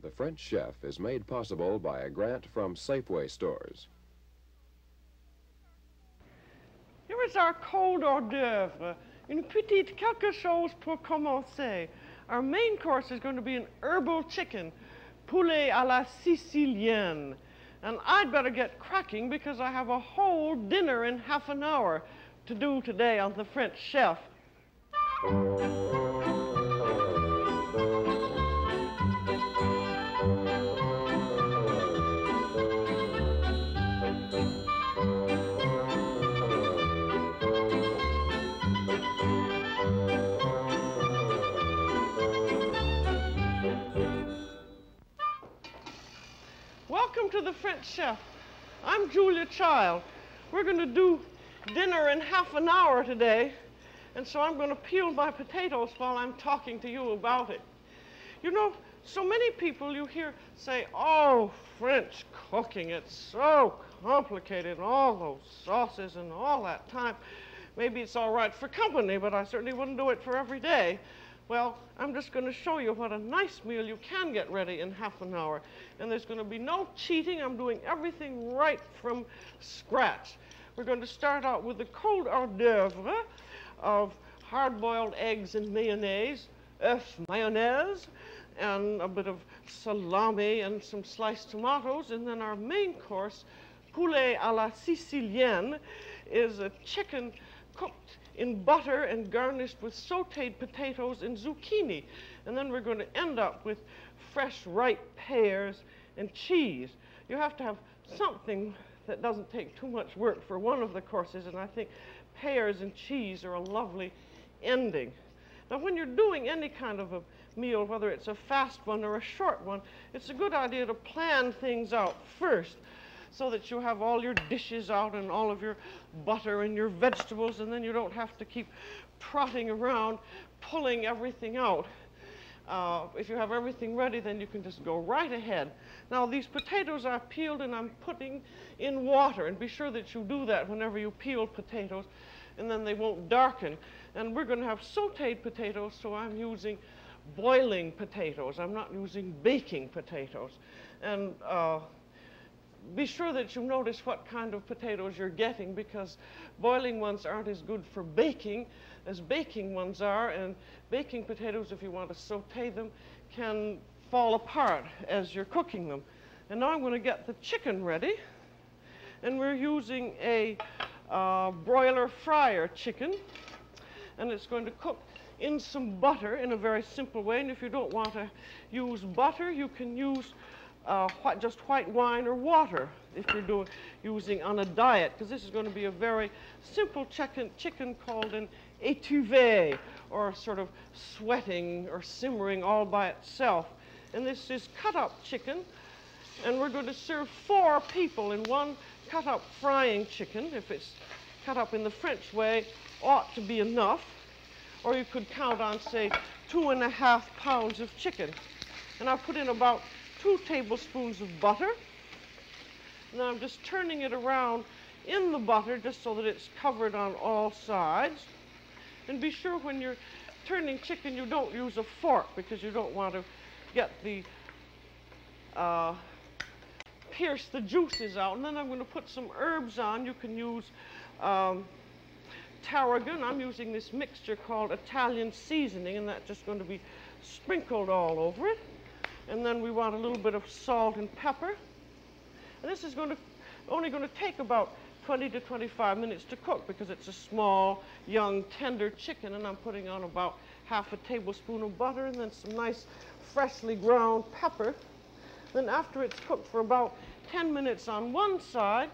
The French Chef is made possible by a grant from Safeway stores. Here is our cold hors d'oeuvre, une petite quelque chose pour commencer. Our main course is going to be an herbal chicken, poulet à la Sicilienne. And I'd better get cracking because I have a whole dinner in half an hour to do today on the French Chef. Welcome to the French Chef. I'm Julia Child. We're going to do dinner in half an hour today, and so I'm going to peel my potatoes while I'm talking to you about it. You know, so many people you hear say, oh, French cooking, it's so complicated, all those sauces and all that time. Maybe it's all right for company, but I certainly wouldn't do it for every day. Well, I'm just going to show you what a nice meal you can get ready in half an hour. And there's going to be no cheating. I'm doing everything right from scratch. We're going to start out with the cold hors d'oeuvre of hard-boiled eggs and mayonnaise, œuf mayonnaise, and a bit of salami and some sliced tomatoes. And then our main course, poulet à la Sicilienne, is a chicken cooked in butter and garnished with sautéed potatoes and zucchini. And then we're going to end up with fresh ripe pears and cheese. You have to have something that doesn't take too much work for one of the courses, and I think pears and cheese are a lovely ending. Now, when you're doing any kind of a meal, whether it's a fast one or a short one, it's a good idea to plan things out first, so that you have all your dishes out and all of your butter and your vegetables, and then you don't have to keep trotting around pulling everything out. If you have everything ready, then you can just go right ahead. Now, these potatoes are peeled and I'm putting in water, and be sure that you do that whenever you peel potatoes, and then they won't darken. And we're going to have sautéed potatoes, so I'm using boiling potatoes. I'm not using baking potatoes. And be sure that you notice what kind of potatoes you're getting, because boiling ones aren't as good for baking as baking ones are, and baking potatoes, if you want to saute them, can fall apart as you're cooking them. And now I'm going to get the chicken ready, and we're using a broiler fryer chicken, and it's going to cook in some butter in a very simple way. And if you don't want to use butter, you can use just white wine or water if you're using on a diet, because this is going to be a very simple chicken called an étuve, or sort of sweating or simmering all by itself. And this is cut up chicken, and we're going to serve 4 people in one cut up frying chicken. If it's cut up in the French way, ought to be enough. Or you could count on, say, 2.5 pounds of chicken. And I've put in about 2 tablespoons of butter. Now I'm just turning it around in the butter just so that it's covered on all sides. And be sure when you're turning chicken you don't use a fork, because you don't want to get the pierce the juices out. And then I'm going to put some herbs on. You can use tarragon. I'm using this mixture called Italian seasoning, and that's just going to be sprinkled all over it. And then we want a little bit of salt and pepper. And this is only going to take about 20 to 25 minutes to cook, because it's a small, young, tender chicken. And I'm putting on about half a tablespoon of butter and then some nice freshly ground pepper. Then after it's cooked for about 10 minutes on one side,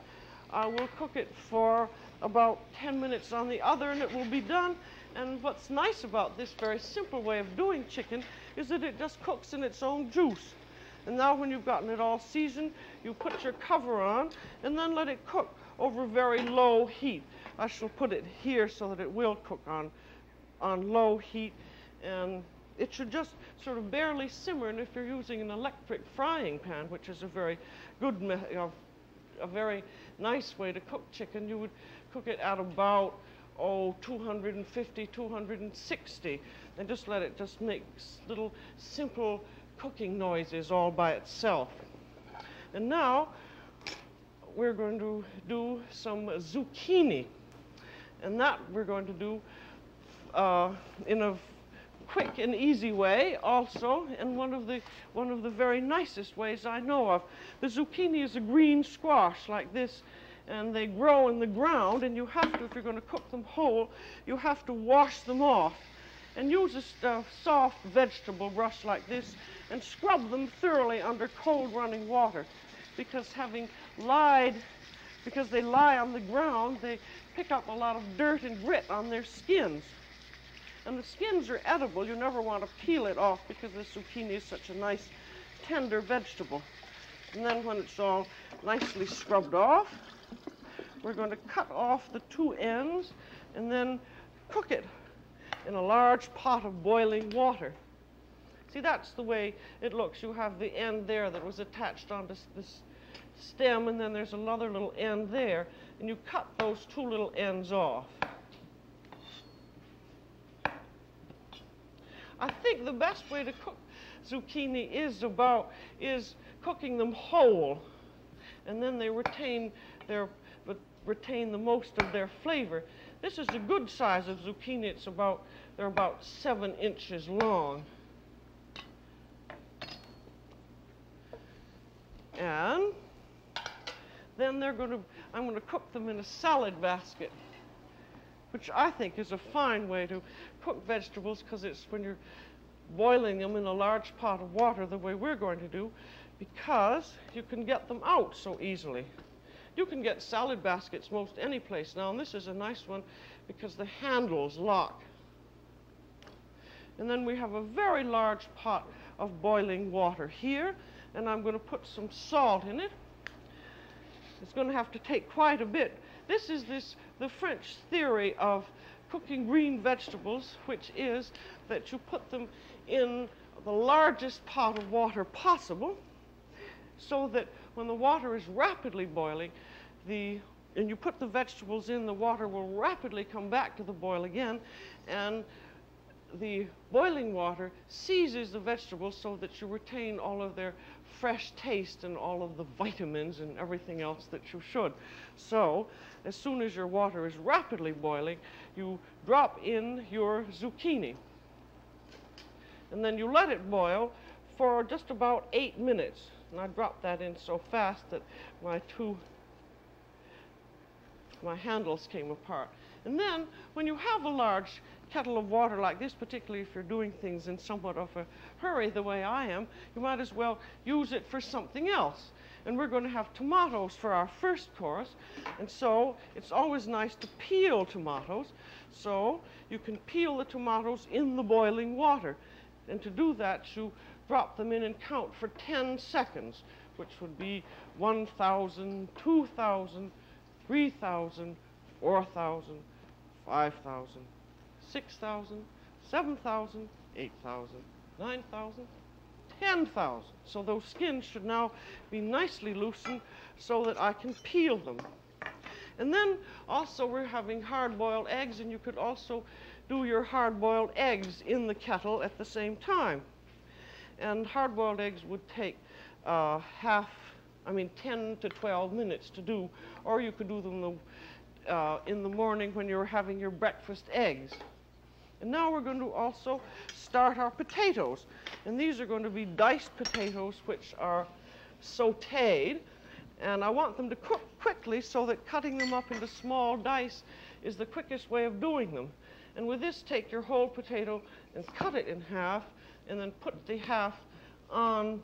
I will cook it for about 10 minutes on the other, and it will be done. And what's nice about this very simple way of doing chicken is that it just cooks in its own juice. And now when you've gotten it all seasoned, you put your cover on and then let it cook over very low heat. I shall put it here so that it will cook on low heat, and it should just sort of barely simmer. And if you're using an electric frying pan, which is a very good, a very nice way to cook chicken, you would cook it at about 250, 260, and just let it just make little simple cooking noise is all by itself. And now we're going to do some zucchini. And that we're going to do in a quick and easy way also, and one of the very nicest ways I know of. The zucchini is a green squash like this, and they grow in the ground, and you have to, if you're going to cook them whole, you have to wash them off. And use a soft vegetable brush like this and scrub them thoroughly under cold running water, because because they lie on the ground, they pick up a lot of dirt and grit on their skins. And the skins are edible. You never want to peel it off because the zucchini is such a nice, tender vegetable. And then when it's all nicely scrubbed off, we're going to cut off the two ends and then cook it in a large pot of boiling water. See, that's the way it looks. You have the end there that was attached onto this stem, and then there's another little end there, and you cut those two little ends off. I think the best way to cook zucchini is cooking them whole, and then they retain the most of their flavor. This is a good size of zucchini. They're about 7 inches long. And then I'm going to cook them in a salad basket, which I think is a fine way to cook vegetables, because it's when you're boiling them in a large pot of water the way we're going to do, because you can get them out so easily. You can get salad baskets most any place now, and this is a nice one because the handles lock. And then we have a very large pot of boiling water here, and I'm going to put some salt in it. It's going to have to take quite a bit. This is the French theory of cooking green vegetables, which is that you put them in the largest pot of water possible, so that when the water is rapidly boiling, and you put the vegetables in, the water will rapidly come back to the boil again, and the boiling water seizes the vegetables so that you retain all of their fresh taste and all of the vitamins and everything else that you should. So, as soon as your water is rapidly boiling, you drop in your zucchini. And then you let it boil for just about 8 minutes. And I dropped that in so fast that my handles came apart. And then, when you have a large kettle of water like this, particularly if you're doing things in somewhat of a hurry the way I am, you might as well use it for something else. And we're going to have tomatoes for our first course, and so it's always nice to peel tomatoes. So you can peel the tomatoes in the boiling water. And to do that, you drop them in and count for 10 seconds, which would be 1,000, 2,000, 3,000, 4,000, 5,000, 6,000, 7,000, 8,000, 9,000, 10,000. So those skins should now be nicely loosened so that I can peel them. And then also we're having hard-boiled eggs, and you could also do your hard-boiled eggs in the kettle at the same time. And hard-boiled eggs would take 10 to 12 minutes to do, or you could do them in the morning when you're having your breakfast eggs. And now we're going to also start our potatoes. And these are going to be diced potatoes, which are sautéed. And I want them to cook quickly so that cutting them up into small dice is the quickest way of doing them. And with this, take your whole potato and cut it in half, and then put the half on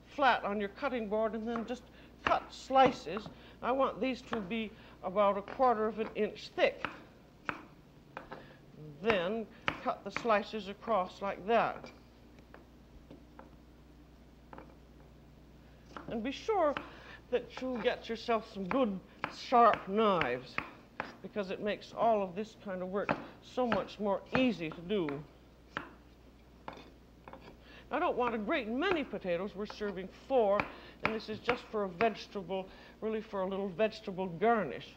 flat on your cutting board, and then just cut slices. I want these to be about 1/4 of an inch thick. Then cut the slices across like that. And be sure that you get yourself some good sharp knives, because it makes all of this kind of work so much more easy to do. I don't want a great many potatoes. We're serving 4, and this is just for a vegetable, really for a little vegetable garnish.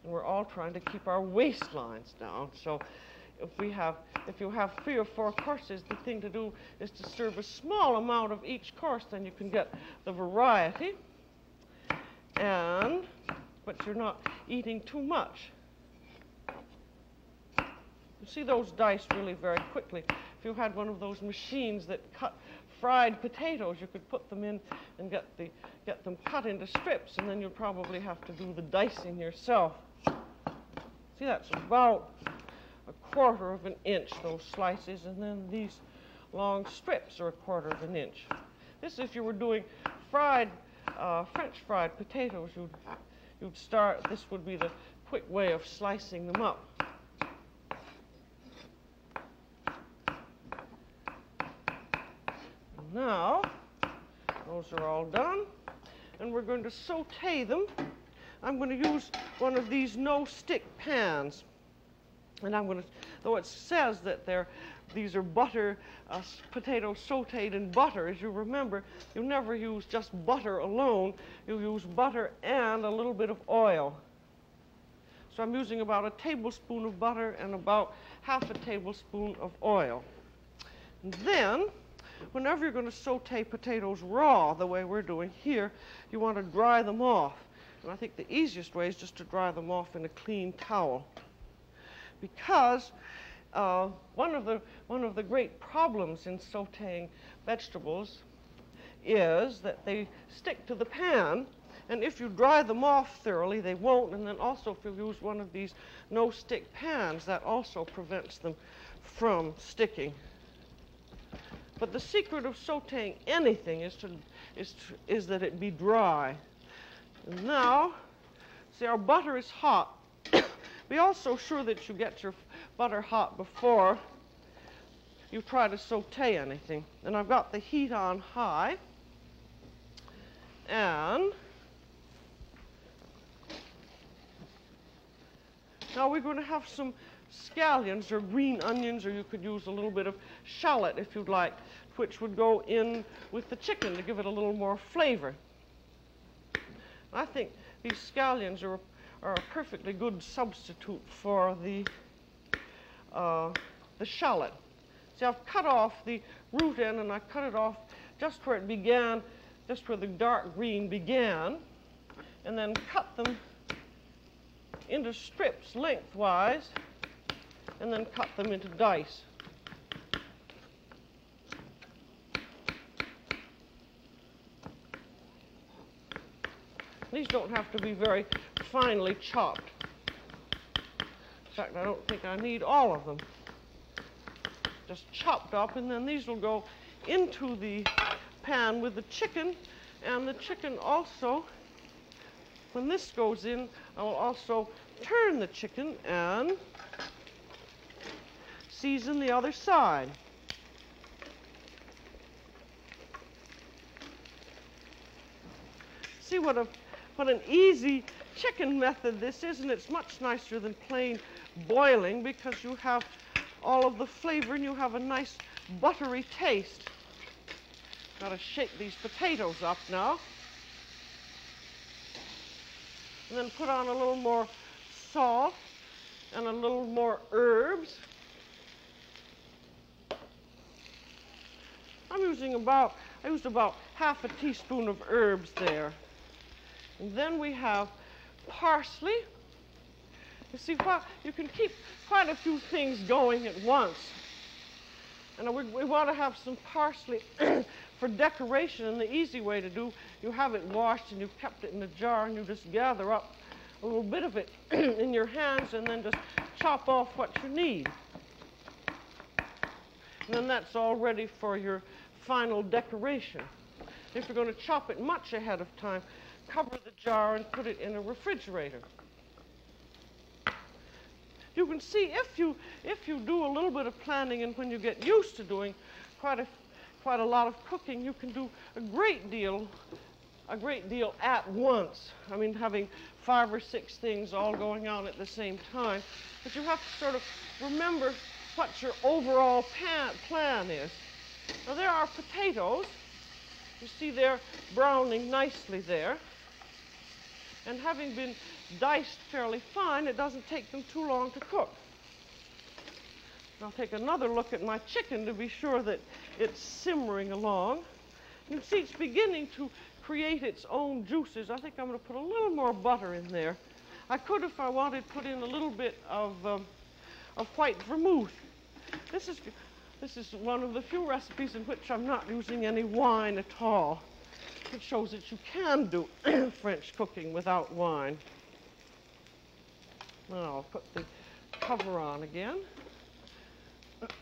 And we're all trying to keep our waistlines down. So if you have 3 or 4 courses, the thing to do is to serve a small amount of each course, then you can get the variety, but you're not eating too much. You see those diced really very quickly. If you had one of those machines that cut fried potatoes, you could put them in and get them cut into strips, and then you'd probably have to do the dicing yourself. See, that's about 1/4 of an inch, those slices, and then these long strips are 1/4 of an inch. This, if you were doing fried, French fried potatoes, you'd start, this would be the quick way of slicing them up. Now, those are all done, and we're going to saute them. I'm going to use one of these no-stick pans, and I'm going to, though it says that these are butter, potatoes sauteed in butter, as you remember, you never use just butter alone. You use butter and a little bit of oil. So I'm using about 1 tablespoon of butter and about 1/2 tablespoon of oil. And then, whenever you're going to saute potatoes raw, the way we're doing here, you want to dry them off. And I think the easiest way is just to dry them off in a clean towel. Because one of the great problems in sauteing vegetables is that they stick to the pan, and if you dry them off thoroughly, they won't. And then also, if you use one of these no-stick pans, that also prevents them from sticking. But the secret of sauteing anything is that it be dry. And now, see, our butter is hot. Be also sure that you get your butter hot before you try to saute anything. And I've got the heat on high. And now we're going to have some scallions or green onions, or you could use a little bit of shallot if you'd like, which would go in with the chicken to give it a little more flavor. I think these scallions are a perfectly good substitute for the shallot. See, I've cut off the root end, and I cut it off just where it began, just where the dark green began, and then cut them into strips lengthwise, and then cut them into dice. These don't have to be very finely chopped. In fact, I don't think I need all of them. Just chopped up, and then these will go into the pan with the chicken, and the chicken also, when this goes in, I will also turn the chicken and season the other side. See what an easy chicken method this is, and it's much nicer than plain boiling because you have all of the flavor and you have a nice buttery taste. Got to shake these potatoes up now. And then put on a little more salt and a little more herbs. I used about 1/2 teaspoon of herbs there. And then we have parsley. You see, you can keep quite a few things going at once. And we want to have some parsley for decoration. And the easy way to do, you have it washed and you've kept it in a jar, and you just gather up a little bit of it in your hands and then just chop off what you need. And then that's all ready for your final decoration. If you're going to chop it much ahead of time, cover the jar and put it in a refrigerator. You can see if you do a little bit of planning, and when you get used to doing quite a lot of cooking, you can do a great deal at once. I mean, having 5 or 6 things all going on at the same time. But you have to sort of remember what your overall plan is. Now there are potatoes. You see they're browning nicely there. And having been diced fairly fine, it doesn't take them too long to cook. I'll take another look at my chicken to be sure that it's simmering along. You can see it's beginning to create its own juices. I think I'm going to put a little more butter in there. I could, if I wanted, put in a little bit of white vermouth. This is one of the few recipes in which I'm not using any wine at all. It shows that you can do French cooking without wine. Now I'll put the cover on again.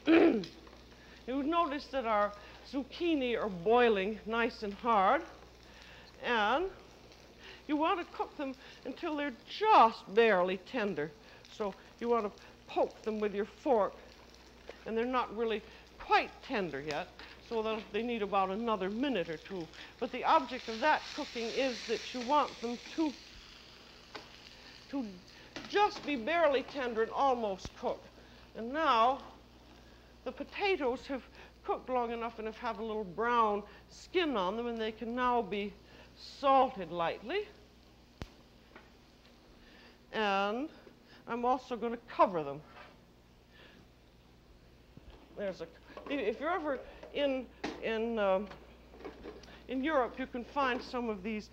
You'll notice that our zucchini are boiling nice and hard, and you want to cook them until they're just barely tender. So you want to poke them with your fork, and they're not really quite tender yet, so that they need about another minute or two. But the object of that cooking is that you want them to just be barely tender and almost cooked. And now the potatoes have cooked long enough and have a little brown skin on them, and they can now be salted lightly. And I'm also going to cover them. If you're ever in Europe, you can find some of these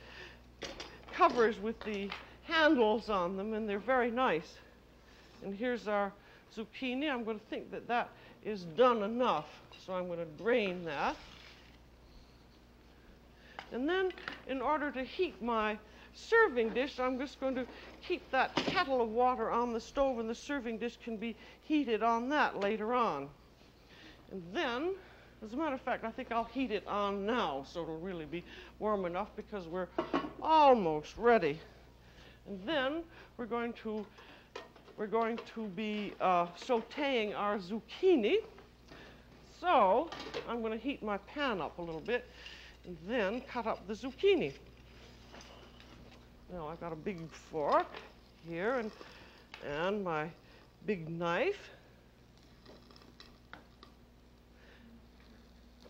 covers with the handles on them, and they're very nice. And here's our zucchini. I'm going to think that that is done enough, so I'm going to drain that. And then, in order to heat my serving dish, I'm just going to keep that kettle of water on the stove, and the serving dish can be heated on that later on. And then, as a matter of fact, I think I'll heat it on now, so it'll really be warm enough, because we're almost ready. And then we're going to be sautéing our zucchini. So I'm going to heat my pan up a little bit and then cut up the zucchini. Now I've got a big fork here and my big knife.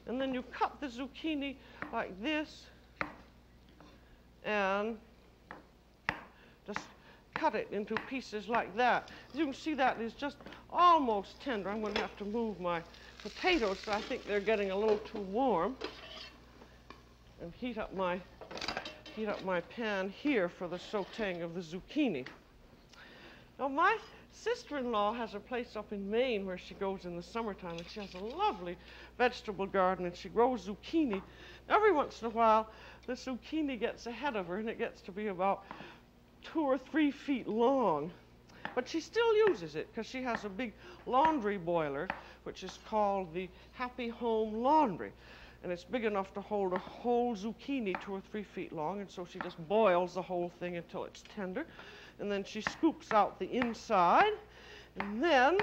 And then you cut the zucchini like this and just cut it into pieces like that. As you can see, that is just almost tender. I'm going to have to move my potatoes, so I think they're getting a little too warm. And heat up my pan here for the sautéing of the zucchini. Now, my sister-in-law has a place up in Maine where she goes in the summertime, and she has a lovely vegetable garden, and she grows zucchini. Every once in a while, the zucchini gets ahead of her, and it gets to be about 2 or 3 feet long. But she still uses it because she has a big laundry boiler, which is called the Happy Home Laundry. And it's big enough to hold a whole zucchini 2 or 3 feet long, and so she just boils the whole thing until it's tender. And then she scoops out the inside, and then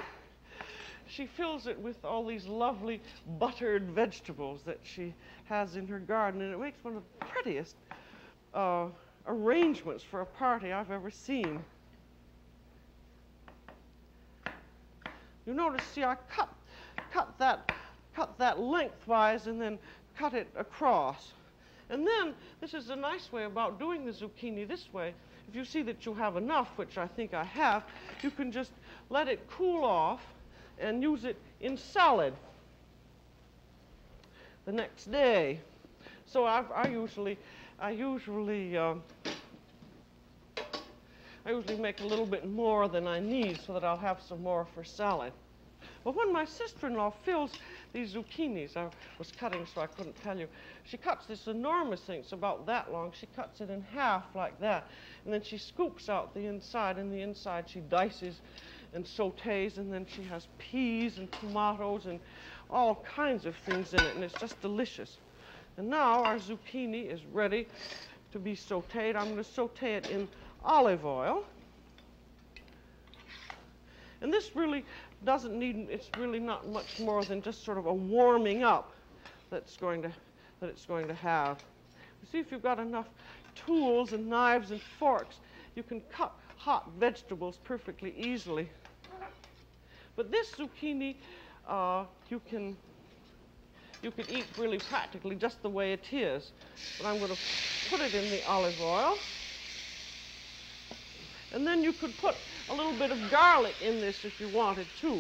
she fills it with all these lovely buttered vegetables that she has in her garden, and it makes one of the prettiest arrangements for a party I've ever seen. You notice, see, I cut that lengthwise and then cut it across. And then, this is a nice way about doing the zucchini this way. If you see that you have enough, which I think I have, you can just let it cool off and use it in salad the next day. So I usually make a little bit more than I need so that I'll have some more for salad. But when my sister-in-law fills these zucchinis, I was cutting so I couldn't tell you, she cuts this enormous thing, it's about that long. She cuts it in half like that, and then she scoops out the inside, and the inside she dices and sautés, and then she has peas and tomatoes and all kinds of things in it, and it's just delicious. And now our zucchini is ready to be sautéed. I'm going to sauté it in olive oil. And this really doesn't need, it's really not much more than just sort of a warming up that it's going to have. You see, if you've got enough tools and knives and forks, you can cut hot vegetables perfectly easily. But this zucchini, you can eat really practically just the way it is. But I'm going to put it in the olive oil. And then you could put a little bit of garlic in this if you wanted to.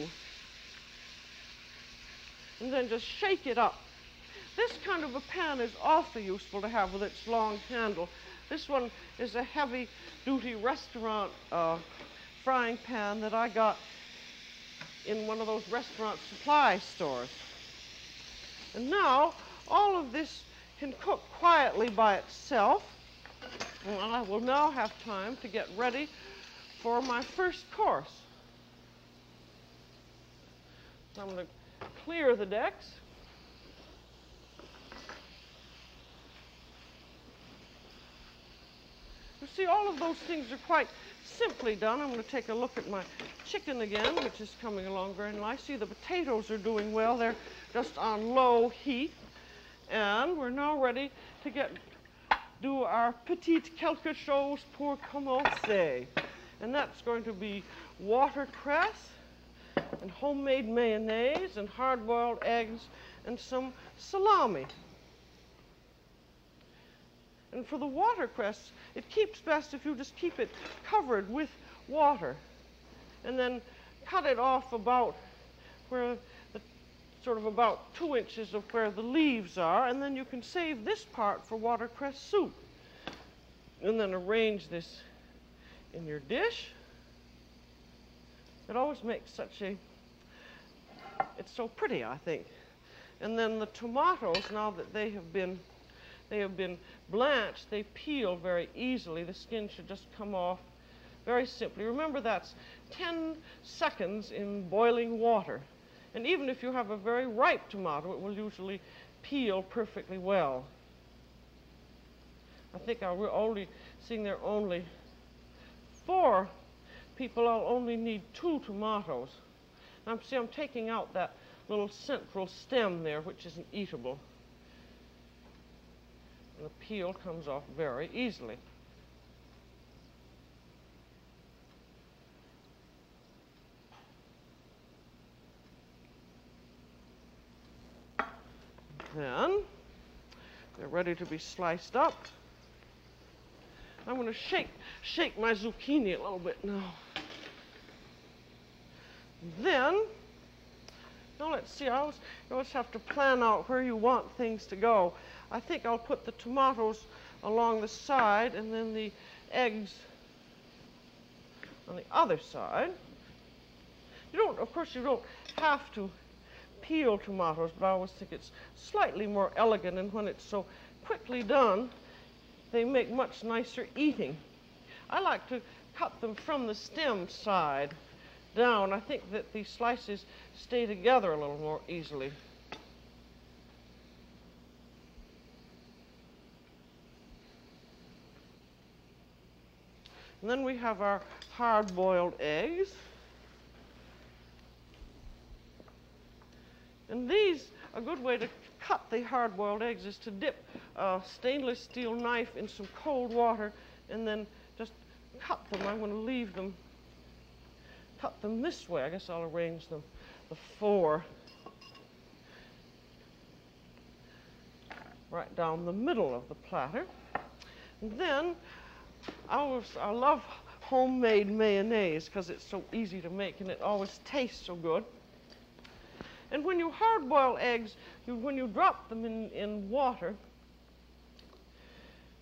and then just shake it up. This kind of a pan is awfully useful to have with its long handle. This one is a heavy-duty restaurant frying pan that I got in one of those restaurant supply stores. And now, all of this can cook quietly by itself. And I will now have time to get ready for my first course. So I'm going to clear the decks. You see, all of those things are quite simply done. I'm going to take a look at my chicken again, which is coming along very nice. See, the potatoes are doing well. They're just on low heat. And we're now ready to do our petite quelque chose pour commencer. And that's going to be watercress and homemade mayonnaise and hard-boiled eggs and some salami. And for the watercress, it keeps best if you just keep it covered with water and then cut it off about where sort of about 2 inches of where the leaves are, and then you can save this part for watercress soup. And then arrange this in your dish. It always makes it's so pretty, I think. And then the tomatoes, now that they have been blanched, they peel very easily. The skin should just come off very simply. Remember, that's 10 seconds in boiling water. And even if you have a very ripe tomato, it will usually peel perfectly well. I think we're only seeing there are only 4 people. I'll only need 2 tomatoes. I'm taking out that little central stem there, which isn't eatable. And the peel comes off very easily. Then they're ready to be sliced up. I'm going to shake my zucchini a little bit now. Then, now let's see, you always have to plan out where you want things to go. I think I'll put the tomatoes along the side and then the eggs on the other side. Of course, you don't have to peel tomatoes, but I always think it's slightly more elegant, and when it's so quickly done, they make much nicer eating. I like to cut them from the stem side down. I think that the slices stay together a little more easily. And then we have our hard-boiled eggs. And these, a good way to cut the hard-boiled eggs is to dip a stainless steel knife in some cold water and then just cut them. I'm going to cut them this way. I guess I'll arrange them, the 4, right down the middle of the platter. And then I love homemade mayonnaise because it's so easy to make and it always tastes so good. And when you hard-boil eggs, when you drop them in water,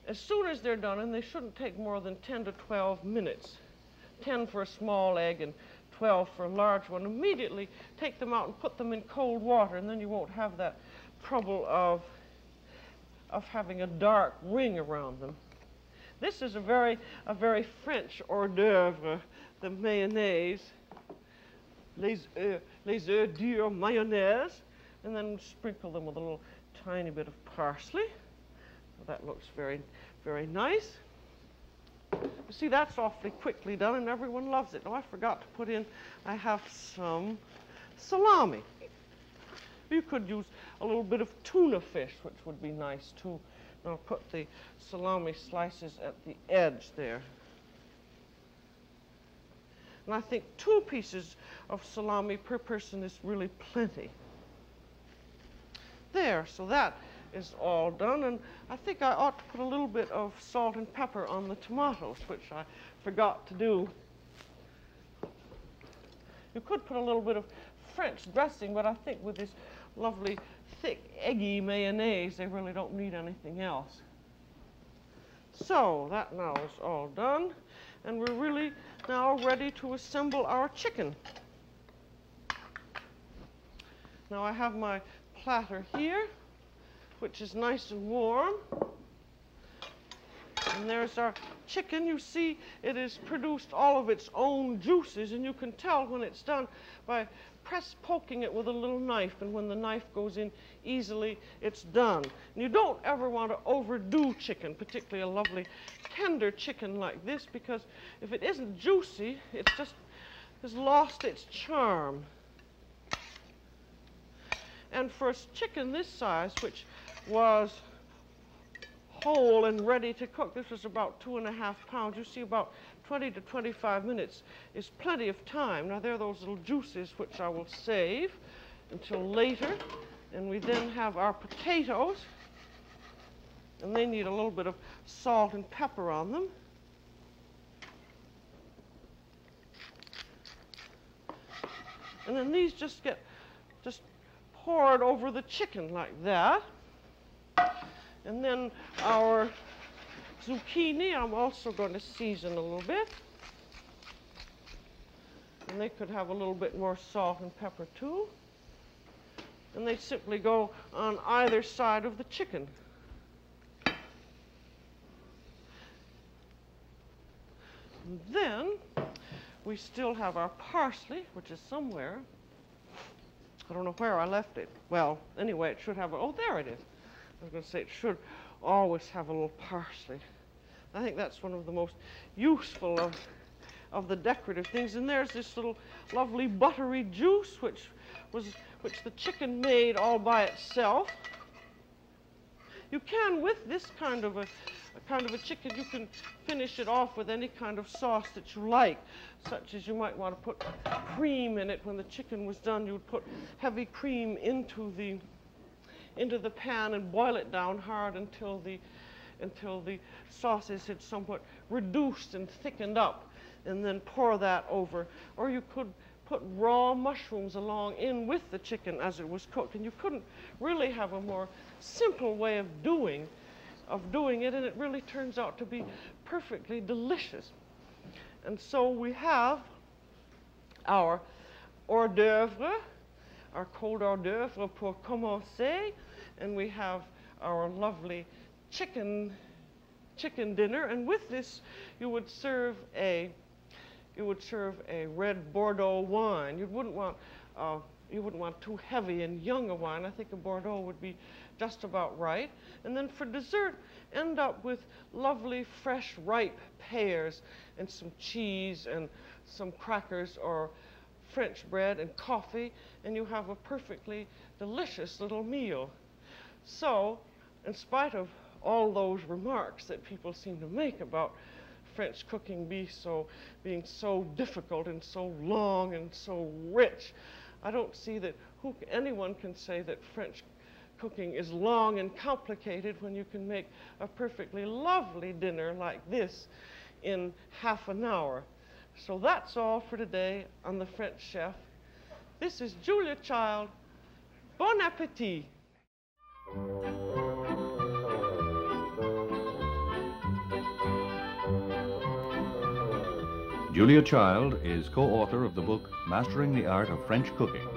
as soon as they're done, and they shouldn't take more than 10 to 12 minutes, 10 for a small egg and 12 for a large one, immediately take them out and put them in cold water, and then you won't have that trouble of having a dark ring around them. This is a very French hors d'oeuvre, the mayonnaise. Les œufs durs mayonnaise, and then sprinkle them with a little tiny bit of parsley. That looks very, very nice. You see, that's awfully quickly done, and everyone loves it. Oh, I forgot to put in, I have some salami. You could use a little bit of tuna fish, which would be nice too. And I'll put the salami slices at the edge there. And I think 2 pieces of salami per person is really plenty. There, so that is all done. And I think I ought to put a little bit of salt and pepper on the tomatoes, which I forgot to do. You could put a little bit of French dressing, but I think with this lovely, thick, eggy mayonnaise. They really don't need anything else. So that now is all done, and we're really now ready to assemble our chicken. Now I have my platter here, which is nice and warm. And there's our chicken. You see it has produced all of its own juices, and you can tell when it's done by poking it with a little knife, and when the knife goes in easily, it's done. And you don't ever want to overdo chicken, particularly a lovely tender chicken like this, because if it isn't juicy, it just has lost its charm. And for a chicken this size, which was whole and ready to cook, this was about 2.5 pounds. You see, about 20 to 25 minutes is plenty of time. Now there are those little juices which I will save until later. And we then have our potatoes, and they need a little bit of salt and pepper on them. And then these just get poured over the chicken like that. And then our zucchini, I'm also going to season a little bit. And they could have a little bit more salt and pepper too. And they simply go on either side of the chicken. And then we still have our parsley, which is somewhere. I don't know where I left it. Well, anyway, it should have oh, there it is. I was going to say it should always have a little parsley. I think that's one of the most useful of the decorative things. And there's this little lovely buttery juice which the chicken made all by itself. You can, with this kind of a chicken, you can finish it off with any kind of sauce that you like, such as you might want to put cream in it. When the chicken was done, you would put heavy cream into the pan and boil it down hard until the sauces had somewhat reduced and thickened up, and then pour that over. Or you could put raw mushrooms along in with the chicken as it was cooked, and you couldn't really have a more simple way of doing it, and it really turns out to be perfectly delicious. And so we have our hors d'oeuvre, our cold hors d'oeuvre pour commencer, and we have our lovely chicken dinner. And with this, you would serve a red Bordeaux wine. You wouldn't want too heavy and young a wine. I think a Bordeaux would be just about right. And then for dessert, end up with lovely, fresh, ripe pears and some cheese and some crackers or French bread and coffee, and you have a perfectly delicious little meal. So, in spite of all those remarks that people seem to make about French cooking being so difficult and so long and so rich, I don't see that anyone can say that French cooking is long and complicated when you can make a perfectly lovely dinner like this in half an hour. So that's all for today on The French Chef. This is Julia Child. Bon appétit! Julia Child is co-author of the book Mastering the Art of French Cooking.